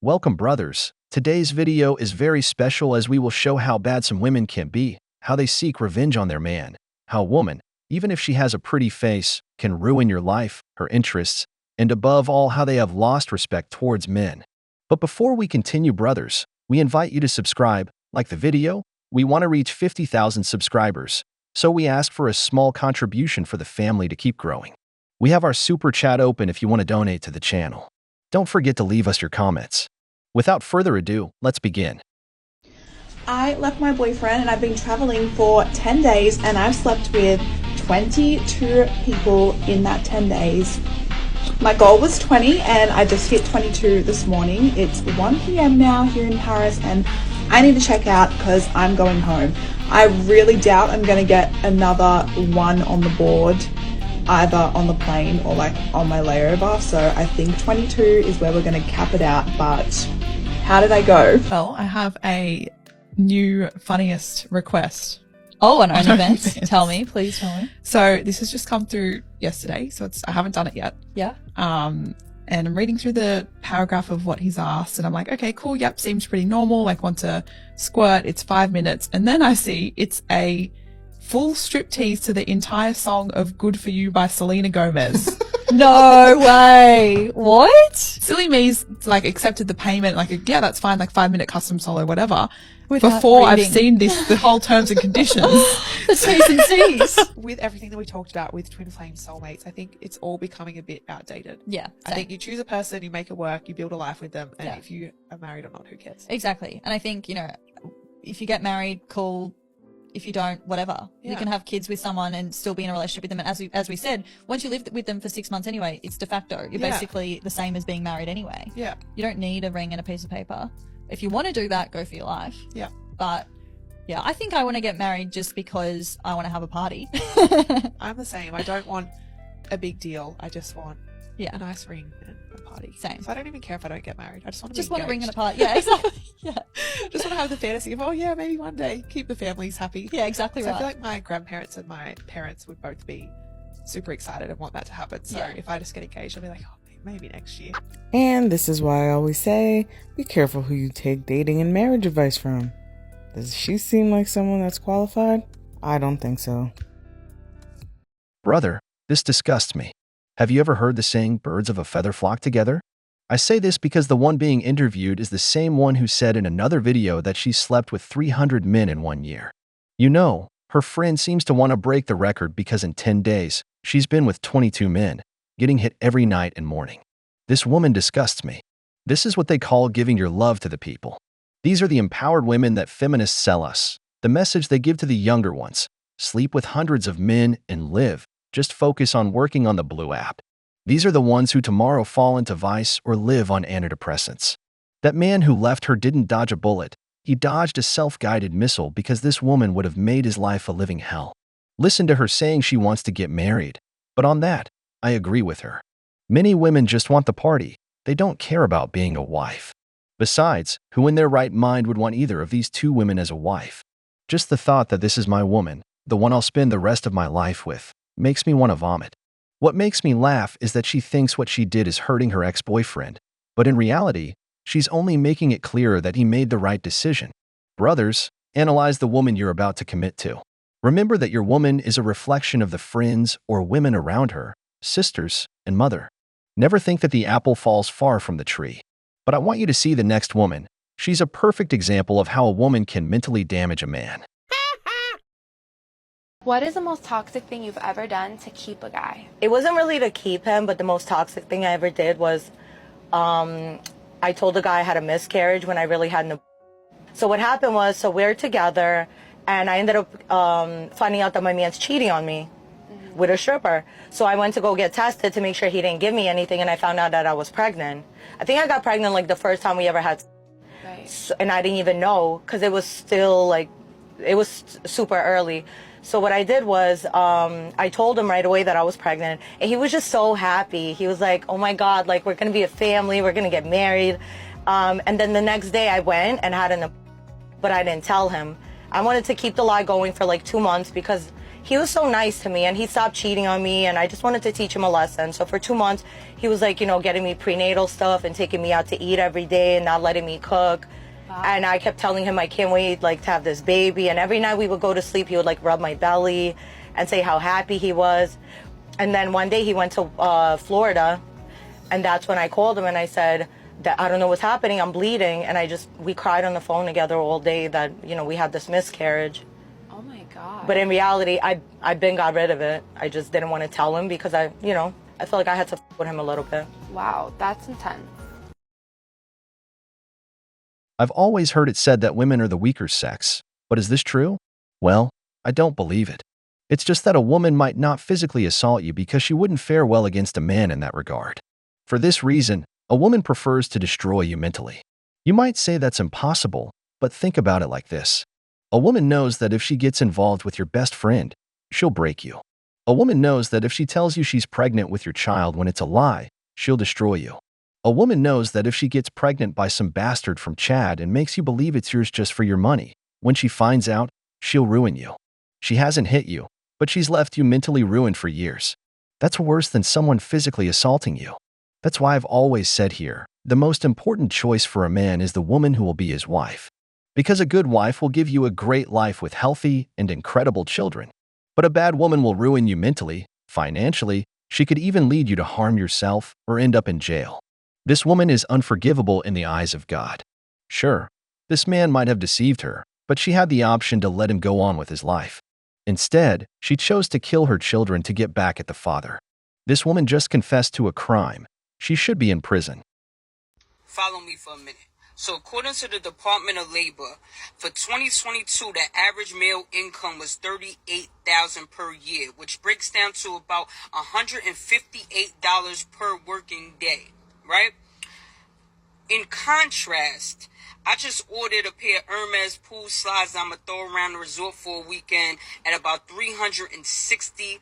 Welcome, brothers. Today's video is very special as we will show how bad some women can be, how they seek revenge on their man, how a woman, even if she has a pretty face, can ruin your life, her interests, and above all, how they have lost respect towards men. But before we continue, brothers, we invite you to subscribe, like the video. We want to reach 50,000 subscribers, so we ask for a small contribution for the family to keep growing. We have our super chat open if you want to donate to the channel. Don't forget to leave us your comments. Without further ado, let's begin. I left my boyfriend and I've been traveling for 10 days and I've slept with 22 people in that 10 days. My goal was 20 and I just hit 22 this morning. It's 1 p.m. now here in Paris and I need to check out because I'm going home. I really doubt I'm going to get another one on the board, either on the plane or like on my layover. So I think 22 is where we're going to cap it out. But how did I go? Well, I have a new funniest request. Oh, an OnlyFans. Tell me, please tell me. So this has just come through yesterday, so I haven't done it yet. Yeah. And I'm reading through the paragraph of what he's asked, and I'm like, okay, cool, yep, seems pretty normal. Like, want to squirt, it's 5 minutes, and then I see it's a full striptease to the entire song of "Good for You" by Selena Gomez. No way. What? Silly me's like accepted the payment, like, yeah, that's fine, like 5-minute custom solo, whatever. Without Before reading. I've seen the whole terms and conditions. The T's and C's. With everything that we talked about with twin flame soulmates, I think it's all becoming a bit outdated. Yeah. I think you choose a person, you make it work, you build a life with them, and Yeah. if you are married or not, who cares? Exactly. And I think, if you get married, cool. If you don't, whatever. Yeah. You can have kids with someone and still be in a relationship with them. And as we said, once you live with them for 6 months anyway, it's de facto. You're basically the same as being married anyway. Yeah. You don't need a ring and a piece of paper. If you want to do that, go for your life. Yeah. But yeah, I think I want to get married just because I want to have a party. I'm the same. I don't want a big deal. I just want Yeah. a nice ring and a party. Same. So I don't even care if I don't get married. I just want to Just be want a ring and a engaged. party. Yeah, exactly. Yeah. Just want to have the fantasy of, oh yeah, maybe one day, keep the families happy. Yeah, exactly So right. I feel like my grandparents and my parents would both be super excited and want that to happen. So Yeah. if I just get engaged, I'll be like, oh, maybe next year. And this is why I always say, be careful who you take dating and marriage advice from. Does she seem like someone that's qualified? I don't think so. Brother, this disgusts me. Have you ever heard the saying, birds of a feather flock together? I say this because the one being interviewed is the same one who said in another video that she slept with 300 men in 1 year. Her friend seems to want to break the record because in 10 days, she's been with 22 men, getting hit every night and morning. This woman disgusts me. This is what they call giving your love to the people. These are the empowered women that feminists sell us. The message they give to the younger ones: sleep with hundreds of men and live. Just focus on working on the blue app. These are the ones who tomorrow fall into vice or live on antidepressants. That man who left her didn't dodge a bullet. He dodged a self-guided missile because this woman would have made his life a living hell. Listen to her saying she wants to get married. But on that, I agree with her. Many women just want the party. They don't care about being a wife. Besides, who in their right mind would want either of these two women as a wife? Just the thought that this is my woman, the one I'll spend the rest of my life with, makes me want to vomit. What makes me laugh is that she thinks what she did is hurting her ex-boyfriend, but in reality, she's only making it clearer that he made the right decision. Brothers, analyze the woman you're about to commit to. Remember that your woman is a reflection of the friends or women around her, sisters and mother. Never think that the apple falls far from the tree. But I want you to see the next woman. She's a perfect example of how a woman can mentally damage a man. What is the most toxic thing you've ever done to keep a guy? It wasn't really to keep him, but the most toxic thing I ever did was I told the guy I had a miscarriage when I really had no. So what happened was, so we're together, and I ended up finding out that my man's cheating on me with a stripper. So I went to go get tested to make sure he didn't give me anything, and I found out that I was pregnant. I think I got pregnant like the first time we ever had. Right. So, and I didn't even know because it was still like, it was super early. So what I did was I told him right away that I was pregnant, and he was just so happy. He was like, oh my God, like we're going to be a family, we're going to get married. And then the next day I went and had but I didn't tell him. I wanted to keep the lie going for like 2 months because he was so nice to me, and he stopped cheating on me, and I just wanted to teach him a lesson. So for 2 months, he was like, getting me prenatal stuff and taking me out to eat every day and not letting me cook. Wow. And I kept telling him I can't wait to have this baby. And every night we would go to sleep, he would rub my belly and say how happy he was. And then one day he went to Florida, and that's when I called him and I said that I don't know what's happening, I'm bleeding. And we cried on the phone together all day that, we had this miscarriage. Oh my God. But in reality, I got rid of it. I just didn't want to tell him because I felt like I had to with him a little bit. Wow, that's intense. I've always heard it said that women are the weaker sex, but is this true? Well, I don't believe it. It's just that a woman might not physically assault you because she wouldn't fare well against a man in that regard. For this reason, a woman prefers to destroy you mentally. You might say that's impossible, but think about it like this. A woman knows that if she gets involved with your best friend, she'll break you. A woman knows that if she tells you she's pregnant with your child when it's a lie, she'll destroy you. A woman knows that if she gets pregnant by some bastard from Chad and makes you believe it's yours just for your money, when she finds out, she'll ruin you. She hasn't hit you, but she's left you mentally ruined for years. That's worse than someone physically assaulting you. That's why I've always said here, the most important choice for a man is the woman who will be his wife. Because a good wife will give you a great life with healthy and incredible children. But a bad woman will ruin you mentally, financially, she could even lead you to harm yourself or end up in jail. This woman is unforgivable in the eyes of God. Sure, this man might have deceived her, but she had the option to let him go on with his life. Instead, she chose to kill her children to get back at the father. This woman just confessed to a crime. She should be in prison. Follow me for a minute. So according to the Department of Labor, for 2022, the average male income was $38,000 per year, which breaks down to about $158 per working day, right? In contrast, I just ordered a pair of Hermes pool slides I'm going to throw around the resort for a weekend at about $360,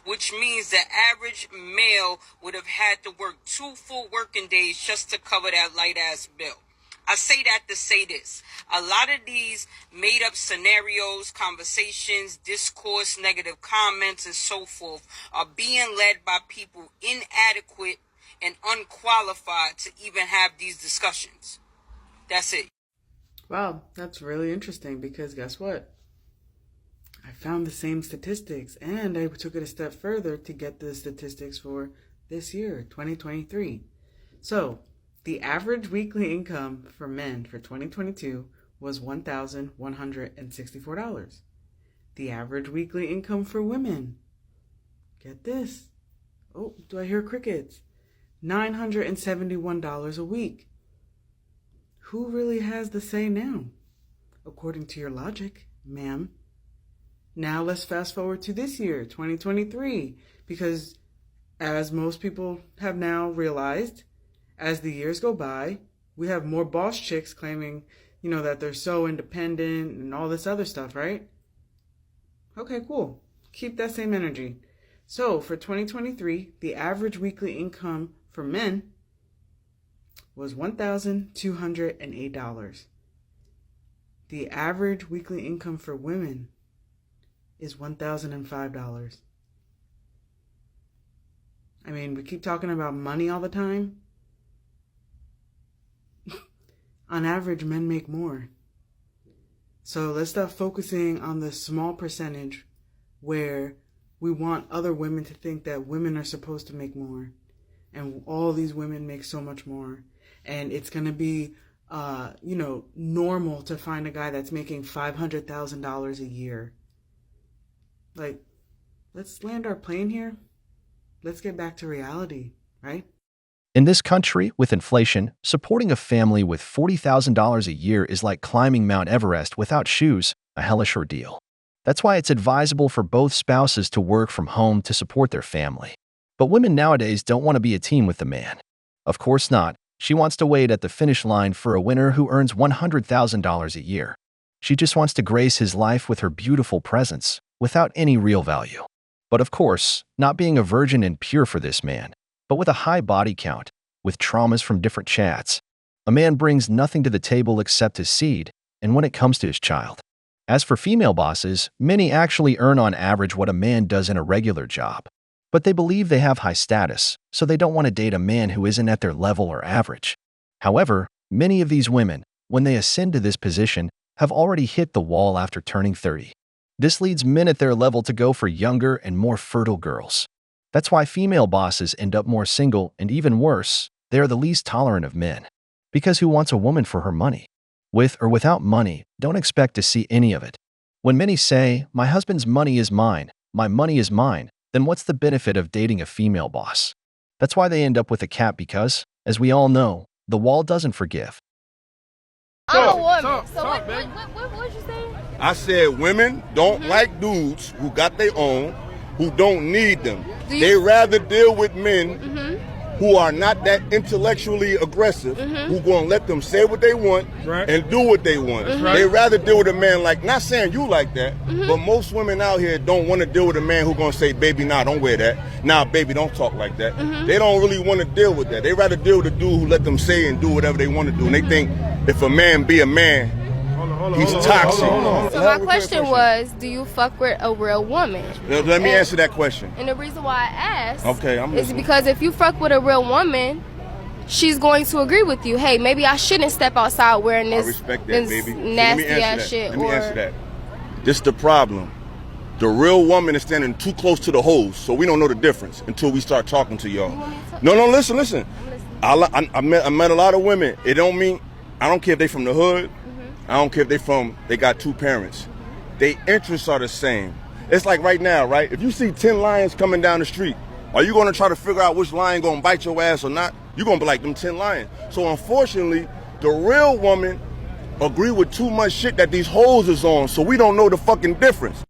which means the average male would have had to work 2 full working days just to cover that light-ass bill. I say that to say this. A lot of these made-up scenarios, conversations, discourse, negative comments, and so forth are being led by people inadequate and unqualified to even have these discussions. That's it. Wow, that's really interesting because guess what? I found the same statistics and I took it a step further to get the statistics for this year, 2023. So, the average weekly income for men for 2022 was $1,164. The average weekly income for women, get this. Oh, do I hear crickets? $971 a week. Who really has the say now? According to your logic, ma'am. Now let's fast forward to this year, 2023, because as most people have now realized, as the years go by, we have more boss chicks claiming, that they're so independent and all this other stuff, right? Okay, cool. Keep that same energy. So for 2023, the average weekly income for men was $1,208. The average weekly income for women is $1,005. I mean, we keep talking about money all the time. On average, men make more. So let's stop focusing on the small percentage where we want other women to think that women are supposed to make more. And all these women make so much more. And it's going to be, normal to find a guy that's making $500,000 a year. Let's land our plane here. Let's get back to reality, right? In this country, with inflation, supporting a family with $40,000 a year is like climbing Mount Everest without shoes, a hellish ordeal. That's why it's advisable for both spouses to work from home to support their family. But women nowadays don't want to be a team with the man. Of course not. She wants to wait at the finish line for a winner who earns $100,000 a year. She just wants to grace his life with her beautiful presence, without any real value. But of course, not being a virgin and pure for this man, but with a high body count, with traumas from different chats. A man brings nothing to the table except his seed, and when it comes to his child, As for female bosses, many actually earn on average what a man does in a regular job. But they believe they have high status, so they don't want to date a man who isn't at their level or average. However, many of these women, when they ascend to this position, have already hit the wall after turning 30. This leads men at their level to go for younger and more fertile girls. That's why female bosses end up more single, and even worse, they are the least tolerant of men. Because who wants a woman for her money? With or without money, don't expect to see any of it. When many say, "My husband's money is mine, my money is mine," then what's the benefit of dating a female boss? That's why they end up with a cat because, as we all know, the wall doesn't forgive. I'm a woman. So what would you say? I said women don't like dudes who got their own, who don't need them. They rather deal with men who are not that intellectually aggressive, who gonna let them say what they want and do what they want. They rather deal with a man like, not saying you like that, but most women out here don't want to deal with a man who gonna say, "Baby, nah, don't wear that. Nah, baby, don't talk like that." They don't really want to deal with that. They rather deal with a dude who let them say and do whatever they want to do. And they think if a man be a man, he's toxic. So my question was, do you fuck with a real woman? Let me answer that question. And the reason why I asked is listening. because if you fuck with a real woman, she's going to agree with you. Hey, maybe I shouldn't step outside wearing this, I respect that, this baby. nasty ass shit. Let me answer that. This is the problem. The real woman is standing too close to the hose, so we don't know the difference until we start talking to y'all. No, listen. I met a lot of women. It don't mean, I don't care if they from the hood. I don't care if they got two parents. Their interests are the same. It's like right now, right? If you see 10 lions coming down the street, are you going to try to figure out which lion going to bite your ass or not? You're going to be like them 10 lions. So unfortunately, the real woman agree with too much shit that these hoes is on, so we don't know the fucking difference.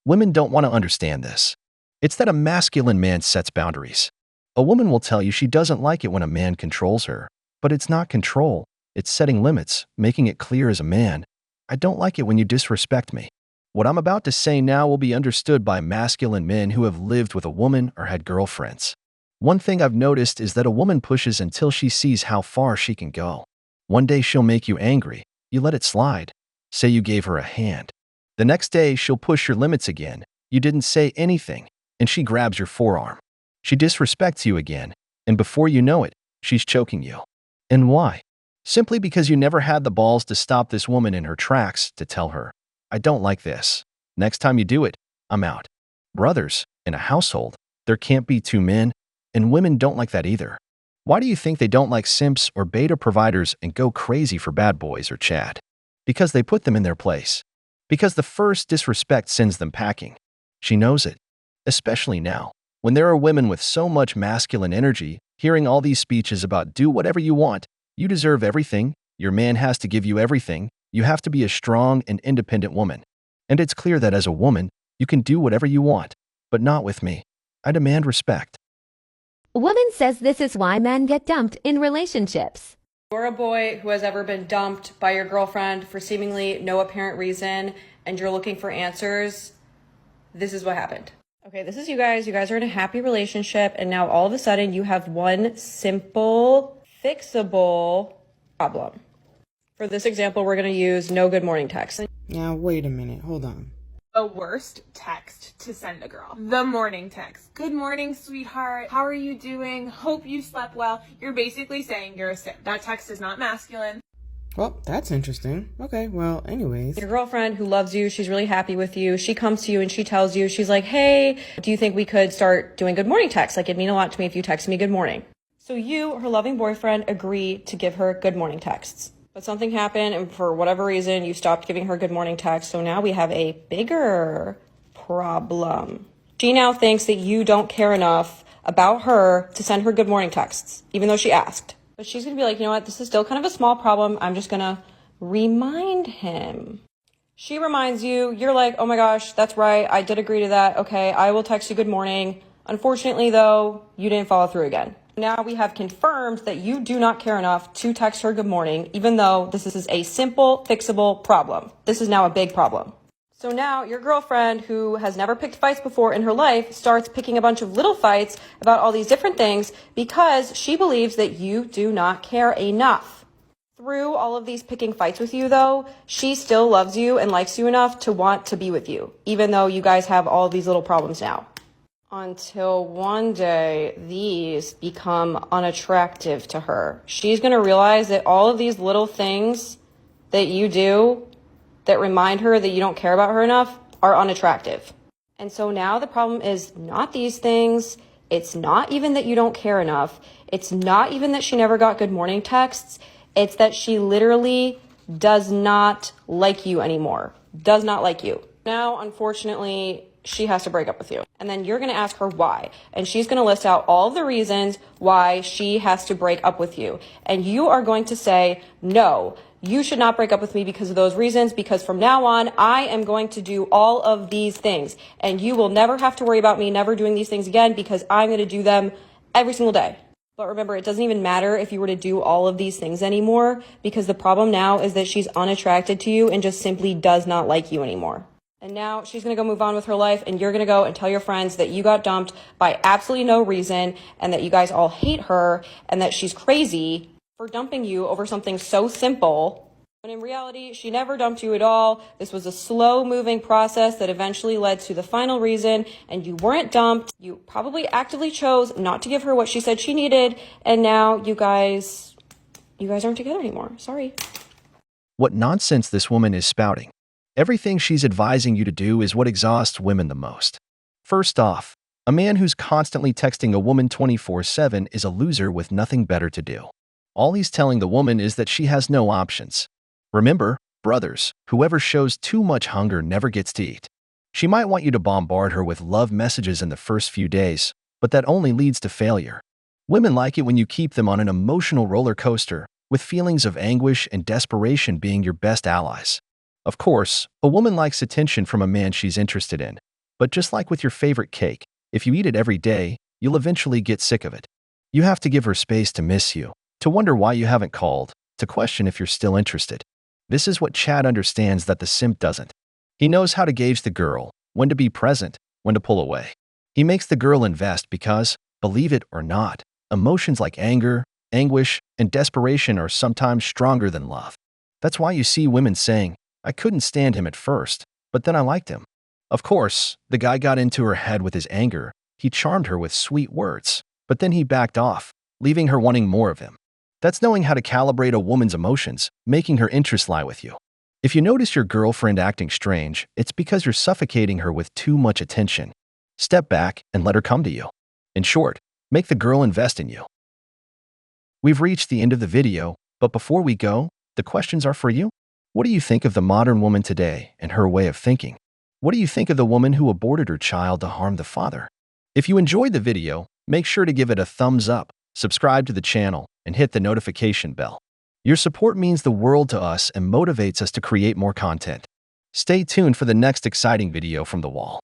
Women don't want to understand this. It's that a masculine man sets boundaries. A woman will tell you she doesn't like it when a man controls her, but it's not control. It's setting limits, making it clear as a man, "I don't like it when you disrespect me." What I'm about to say now will be understood by masculine men who have lived with a woman or had girlfriends. One thing I've noticed is that a woman pushes until she sees how far she can go. One day she'll make you angry. You let it slide. Say you gave her a hand. The next day she'll push your limits again. You didn't say anything, and she grabs your forearm. She disrespects you again, and before you know it, she's choking you. And why? Simply because you never had the balls to stop this woman in her tracks to tell her, "I don't like this. Next time you do it, I'm out." Brothers, in a household, there can't be two men, and women don't like that either. Why do you think they don't like simps or beta providers and go crazy for bad boys or Chad? Because they put them in their place. Because the first disrespect sends them packing. She knows it. Especially now, when there are women with so much masculine energy, hearing all these speeches about do whatever you want, you deserve everything, your man has to give you everything, you have to be a strong and independent woman. And it's clear that as a woman, you can do whatever you want, but not with me. I demand respect. Woman says this is why men get dumped in relationships. You're a boy who has ever been dumped by your girlfriend for seemingly no apparent reason, and you're looking for answers. This is what happened. Okay, this is you guys. You guys are in a happy relationship, and now all of a sudden you have one simple, fixable problem. For this example, we're going to use no good morning text. Now, wait a minute. Hold on. The worst text to send a girl. The morning text. "Good morning, sweetheart. How are you doing? Hope you slept well." You're basically saying you're a simp. That text is not masculine. Well, that's interesting. Okay, well, anyways. Your girlfriend who loves you, she's really happy with you. She comes to you and she tells you, she's like, "Hey, do you think we could start doing good morning texts? Like, it'd mean a lot to me if you text me good morning." So you, her loving boyfriend, agree to give her good morning texts. But something happened, and for whatever reason, you stopped giving her good morning texts. So now we have a bigger problem. She now thinks that you don't care enough about her to send her good morning texts, even though she asked. But she's going to be like, "You know what? This is still kind of a small problem. I'm just going to remind him." She reminds you. You're like, "Oh my gosh, that's right. I did agree to that. Okay, I will text you good morning." Unfortunately, though, you didn't follow through again. Now we have confirmed that you do not care enough to text her good morning, even though this is a simple, fixable problem. This is now a big problem. So now your girlfriend, who has never picked fights before in her life, starts picking a bunch of little fights about all these different things because she believes that you do not care enough. Through all of these picking fights with you, though, she still loves you and likes you enough to want to be with you, even though you guys have all these little problems now. Until one day, these become unattractive to her. She's going to realize that all of these little things that you do that remind her that you don't care about her enough are unattractive. And so now the problem is not these things. It's not even that you don't care enough. It's not even that she never got good morning texts. It's that she literally does not like you anymore. Does not like you. Now, unfortunately, she has to break up with you. And then you're going to ask her why. And she's going to list out all the reasons why she has to break up with you. And you are going to say, no, you should not break up with me because of those reasons, because from now on, I am going to do all of these things. And you will never have to worry about me never doing these things again because I'm going to do them every single day. But remember, it doesn't even matter if you were to do all of these things anymore, because the problem now is that she's unattracted to you and just simply does not like you anymore. And now she's going to go move on with her life, and you're going to go and tell your friends that you got dumped by absolutely no reason, and that you guys all hate her, and that she's crazy for dumping you over something so simple. When in reality, she never dumped you at all. This was a slow-moving process that eventually led to the final reason, and you weren't dumped. You probably actively chose not to give her what she said she needed, and now you guys aren't together anymore. Sorry. What nonsense this woman is spouting. Everything she's advising you to do is what exhausts women the most. First off, a man who's constantly texting a woman 24/7 is a loser with nothing better to do. All he's telling the woman is that she has no options. Remember, brothers, whoever shows too much hunger never gets to eat. She might want you to bombard her with love messages in the first few days, but that only leads to failure. Women like it when you keep them on an emotional roller coaster, with feelings of anguish and desperation being your best allies. Of course, a woman likes attention from a man she's interested in, but just like with your favorite cake, if you eat it every day, you'll eventually get sick of it. You have to give her space to miss you, to wonder why you haven't called, to question if you're still interested. This is what Chad understands that the simp doesn't. He knows how to gauge the girl, when to be present, when to pull away. He makes the girl invest because, believe it or not, emotions like anger, anguish, and desperation are sometimes stronger than love. That's why you see women saying, "I couldn't stand him at first, but then I liked him." Of course, the guy got into her head with his anger. He charmed her with sweet words, but then he backed off, leaving her wanting more of him. That's knowing how to calibrate a woman's emotions, making her interest lie with you. If you notice your girlfriend acting strange, it's because you're suffocating her with too much attention. Step back and let her come to you. In short, make the girl invest in you. We've reached the end of the video, but before we go, the questions are for you. What do you think of the modern woman today and her way of thinking? What do you think of the woman who aborted her child to harm the father? If you enjoyed the video, make sure to give it a thumbs up, subscribe to the channel, and hit the notification bell. Your support means the world to us and motivates us to create more content. Stay tuned for the next exciting video from The Wall.